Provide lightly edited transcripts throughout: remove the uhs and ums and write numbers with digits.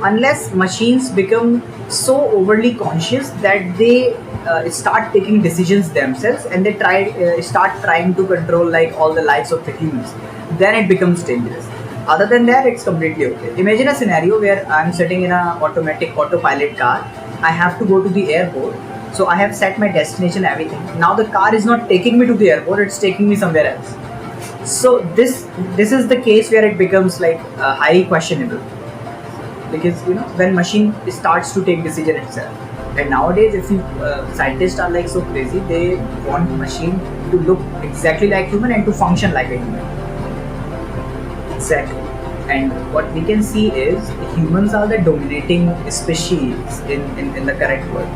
unless machines become so overly conscious that they start taking decisions themselves and they start trying to control like all the lives of the humans, then it becomes dangerous. Other than that, it's completely okay. Imagine a scenario where I'm sitting in a automatic autopilot car. I have to go to the airport, so I have set my destination, everything. Now the car is not taking me to the airport; it's taking me somewhere else. So this is the case where it becomes like highly questionable, because when machine starts to take decision itself. And nowadays, if you scientists are like so crazy, they want machine to look exactly like human and to function like a human. Exactly. And what we can see is humans are the dominating species in the current world.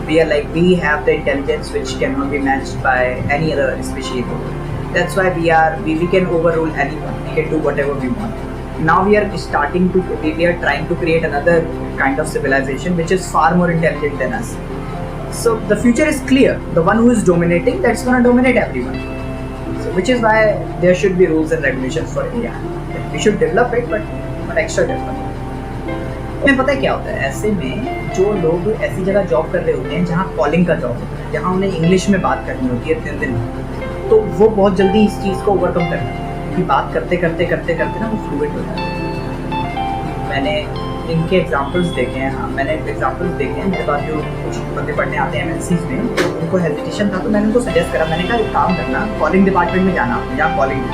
We have the intelligence which cannot be matched by any other species. That's why we can overrule anyone. We can do whatever we want. Now we are trying to create another kind of civilization which is far more intelligent than us. So the future is clear. The one who is dominating, that's going to dominate everyone. So which is why there should be rules and regulations for AI. We should develop it, but extra develop. तुम्हें पता है क्या होता है ऐसे में, जो लोग ऐसी जगह जॉब कर रहे होते हैं जहाँ कॉलिंग का जॉब होता है, जहाँ उन्हें इंग्लिश में बात करनी होती है दिन, तो वो बहुत जल्दी इस चीज़ को ओवरकम करते हैं, क्योंकि बात करते करते ना वो फ्लुएंट हो जाता है। मैंने इनके एग्जांपल्स देखे हैं। हाँ, मैंने एग्जांपल्स देखे हैं। मेरे पास जो कुछ बंदे पढ़ने आते हैं MNCs में, तो उनको हेजिटेशन था, तो मैंने उनको सजेस्ट करा। मैंने कहा एक काम करना, कॉलिंग डिपार्टमेंट में जाना, जहाँ कॉलिंग,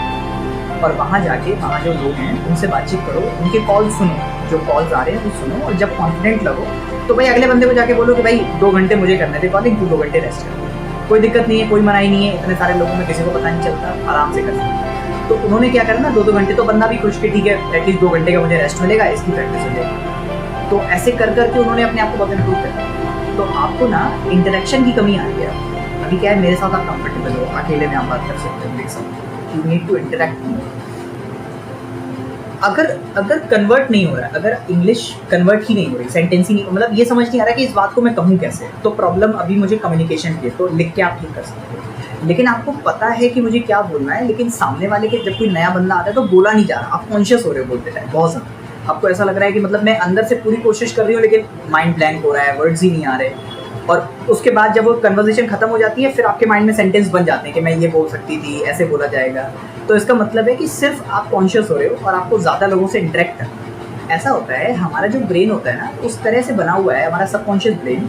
और वहाँ जाके वहाँ जो लोग हैं उनसे बातचीत करो, उनके कॉल सुनो, जो कॉल्स आ रहे हैं वो सुनो, और जब कॉन्फिडेंट लगो तो भाई अगले बंदे को जाके बोलो कि भाई 2 घंटे मुझे करने थे कॉलिंग, तू 2 घंटे रेस्ट कर, कोई दिक्कत नहीं है, कोई मनाही नहीं है, इतने सारे लोगों में किसी को पता नहीं चलता, आराम से कर सकते। तो उन्होंने क्या करा ना, 2-2 घंटे, तो बंदा भी खुश कि ठीक है एटलीस्ट 2 घंटे का मुझे रेस्ट मिलेगा, इसकी प्रैक्टिस हो जाएगी। तो ऐसे कर करके उन्होंने अपने आप को बहुत इम्प्रूव करा। तो आपको ना इंटरेक्शन की कमी आ रही है। अभी क्या है, मेरे साथ आप कंफर्टेबल हो, अकेले में आप बात कर सकते हो, देख सकते हो, यू नीड टू इंटरेक्ट। अगर कन्वर्ट नहीं हो रहा है, अगर इंग्लिश कन्वर्ट ही नहीं हो रही, सेंटेंस ही नहीं, मतलब ये समझ नहीं आ रहा कि इस बात को मैं कहूँ कैसे, तो प्रॉब्लम अभी मुझे कम्युनिकेशन की है, तो लिख के आप ठीक कर सकते हो। लेकिन आपको पता है कि मुझे क्या बोलना है, लेकिन सामने वाले के जब कोई नया बंदा आता है तो बोला नहीं जा रहा, आप कॉन्शियस हो रहे हो बोलते टाइम बहुत ज़्यादा। आपको ऐसा लग रहा है कि मतलब मैं अंदर से पूरी कोशिश कर रही हूँ, लेकिन माइंड ब्लैंक हो रहा है, वर्ड्स ही नहीं आ रहे। और उसके बाद जब वो कन्वर्सेशन खत्म हो जाती है, फिर आपके माइंड में सेंटेंस बन जाते हैं कि मैं ये बोल सकती थी, ऐसे बोला जाएगा। तो इसका मतलब है कि सिर्फ आप कॉन्शियस हो रहे हो और आपको ज़्यादा लोगों से इंटरेक्ट करना। ऐसा होता है, हमारा जो ब्रेन होता है ना, उस तरह से बना हुआ है हमारा सबकॉन्शियस ब्रेन।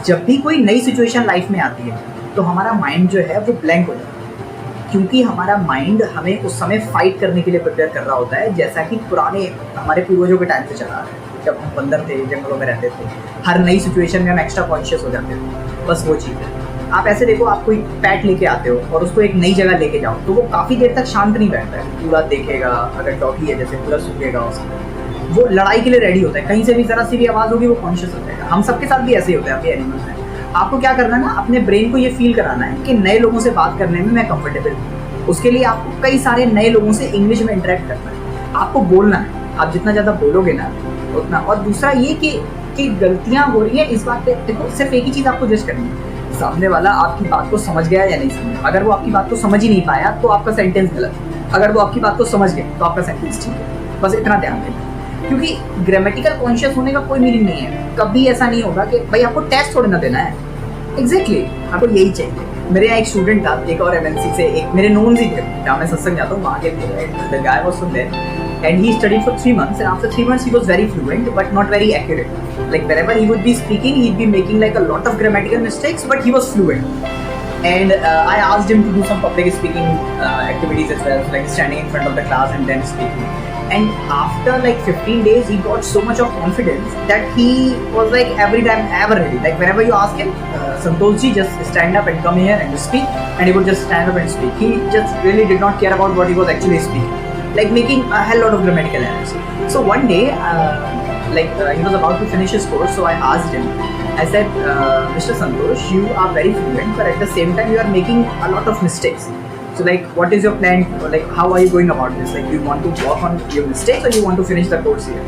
जब भी कोई नई सिचुएशन लाइफ में आती है तो हमारा माइंड जो है वो ब्लैंक हो जाता है, क्योंकि हमारा माइंड हमें उस समय फाइट करने के लिए प्रिपेयर कर रहा होता है, जैसा कि पुराने हमारे पूर्वजों के टाइम से चला रहा है। जब हम बंदर थे, जंगलों में रहते थे, हर नई सिचुएशन में हम एक्स्ट्रा कॉन्शियस हो जाते थे। बस वो चीज़ है। आप ऐसे देखो, आप कोई पैट लेके आते हो और उसको एक नई जगह लेके जाओ, तो वो काफ़ी देर तक शांत नहीं बैठता है, पूरा देखेगा, अगर डॉगी है जैसे पूरा सूखेगा उसको, वो लड़ाई के लिए रेडी होता है, कहीं से भी ज़रा सी भी आवाज़ होगी वो कॉन्शियस हो जाएगा। हम सबके साथ भी ऐसे ही होता है, आपके एनिमल्स में। आपको क्या करना है ना, अपने ब्रेन को ये फील कराना है कि नए लोगों से बात करने में मैं कंफर्टेबल हूँ। उसके लिए आपको कई सारे नए लोगों से इंग्लिश में इंटरेक्ट करना है, आपको बोलना है। आप जितना ज़्यादा बोलोगे ना उतना। और दूसरा ये कि गलतियाँ हो रही हैं, इस बात पे देखो, सिर्फ एक ही चीज़ आपको जज करनी है, सामने वाला आपकी बात को समझ गया या नहीं समझ। अगर वो आपकी बात को समझ ही नहीं पाया तो आपका सेंटेंस गलत है, अगर वो आपकी बात को समझ गए तो आपका सेंटेंस ठीक है। बस इतना ध्यान देना, क्योंकि ग्रामेटिकल कॉन्शियस होने का कोई मीनिंग नहीं है। कभी ऐसा नहीं होगा कि भाई आपको टेस्ट थोड़ी ना देना है, एग्जैक्टली आपको यही चाहिए। मेरे यहाँ एक स्टूडेंट था, एक और MNC से, एक मेरे नोन्स ही थे, जहाँ मैं सत्संग जाता हूँ वहाँ के थे। The guy was from there and he studied for 3 months, and after 3 months he was very fluent but not very accurate. Like wherever he would be speaking, he'd be making like a lot of grammatical mistakes, but he was fluent. And I asked him to do some public speaking activities as well, like standing in front of the class and then speaking. And after like 15 days he got so much of confidence that he was like every time ever ready. Like whenever you ask him, Santosh ji, just stand up and come here and just speak, and he would just stand up and speak. He just really did not care about what he was actually speaking, like making a hell lot of grammatical errors. So one day, he was about to finish his course, so I asked him, I said, Mr. Santosh, you are very fluent, but at the same time you are making a lot of mistakes. So like, what is your plan? Like, how are you going about this? Like, do you want to work on your mistakes or you want to finish the course here?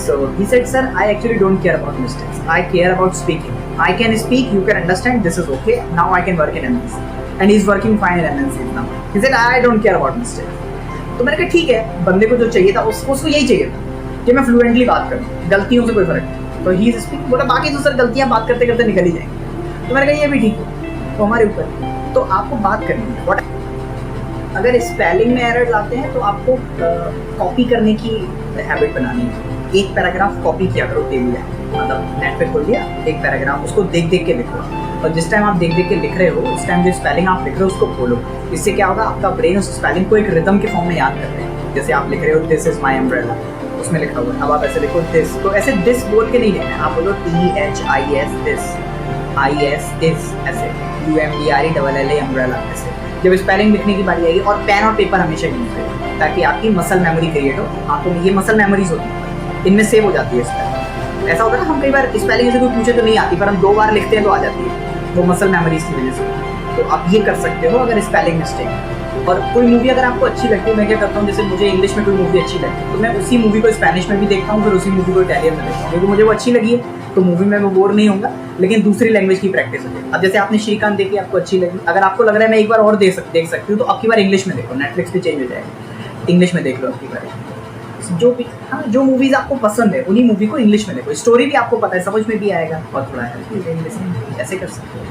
So he said, sir, I actually don't care about mistakes. I care about speaking. I can speak, you can understand, this is okay. Now I can work in MNC. And he's working fine in MNC now. He said, I don't care about mistakes. तो मैंने कहा ठीक है, बंदे को जो चाहिए था उसको यही चाहिए था। कि मैं फ्लुएंटली बात करूँ, गलतियों से कोई फर्क नहीं। तो ही इज स्पीकिंग, बोला बाकी तो सर गलतियाँ बात करते करते निकल ही जाएंगी। तो मैंने कहा ये भी ठीक है, तो हमारे ऊपर। तो आपको बात करनी है। अगर स्पेलिंग में एरर लाते हैं तो आपको कॉपी करने की हैबिट बनानी है। एक पैराग्राफ कॉपी किया करो डेली, मतलब नेट पे खोल लिया एक पैराग्राफ, उसको देख देख के लिखो। और जिस टाइम आप देख देख के लिख रहे हो उस टाइम जो स्पेलिंग आप लिख रहे हो उसको खोलो। इससे क्या होगा, आपका ब्रेन उस स्पेलिंग को एक रिदम के फॉर्म में याद कर रहे हैं। जैसे आप लिख रहे हो दिस इज माई अम्ब्रेला, उसमें लिखा हुआ है, अब आप ऐसे लिखो दिस, तो ऐसे दिस बोल के नहीं लिखना है, आप बोलो THIS दिस, IS इज, ऐसे UMBRELLA अम्ब्रेला, ऐसे। जब स्पेलिंग लिखने की बारी आएगी, और पेन और पेपर हमेशा यूज करें ताकि आपकी मसल मेमोरी क्रिएट हो। आंखों में ये मसल मेमोरीज होती है, इनमें सेव हो जाती है स्पेलिंग। ऐसा होता है ना, हम कई बार स्पेलिंग से कोई पूछे तो नहीं आती, पर हम 2 बार लिखते हैं तो आ जाती है, वो मसल मेमोरीज की वजह से। तो आप ये कर सकते हो अगर स्पेलिंग मिस्टेक। और कोई मूवी अगर आपको अच्छी लगती है, मैं क्या करता हूँ, जैसे मुझे इंग्लिश में कोई मूवी अच्छी लगती है तो मैं उसी मूवी को स्पेनिश में भी देखता हूँ, फिर उसी मूवी को इटालियन में देखता हूँ, क्योंकि मुझे वो अच्छी लगी है तो मूवी में मैं बोर नहीं होऊंगा, लेकिन दूसरी लैंग्वेज की प्रैक्टिस होती है। अब जैसे आपने श्रीकांत देखी, आपको अच्छी लगी, अगर आपको लग रहा है मैं एक बार और देख सकती हूँ, तो अब की बार इंग्लिश में देखो, नेटफ्लिक्स पे चेंज हो जाएगा, इंग्लिश में देख लो अब की बार। जो भी, हाँ, जो मूवीज आपको पसंद है उन्हीं मूवी को इंग्लिश में देखो, स्टोरी भी आपको पता है, समझ में भी आएगा, और थोड़ा है इंग्लिश में, ऐसे कर सकते हो।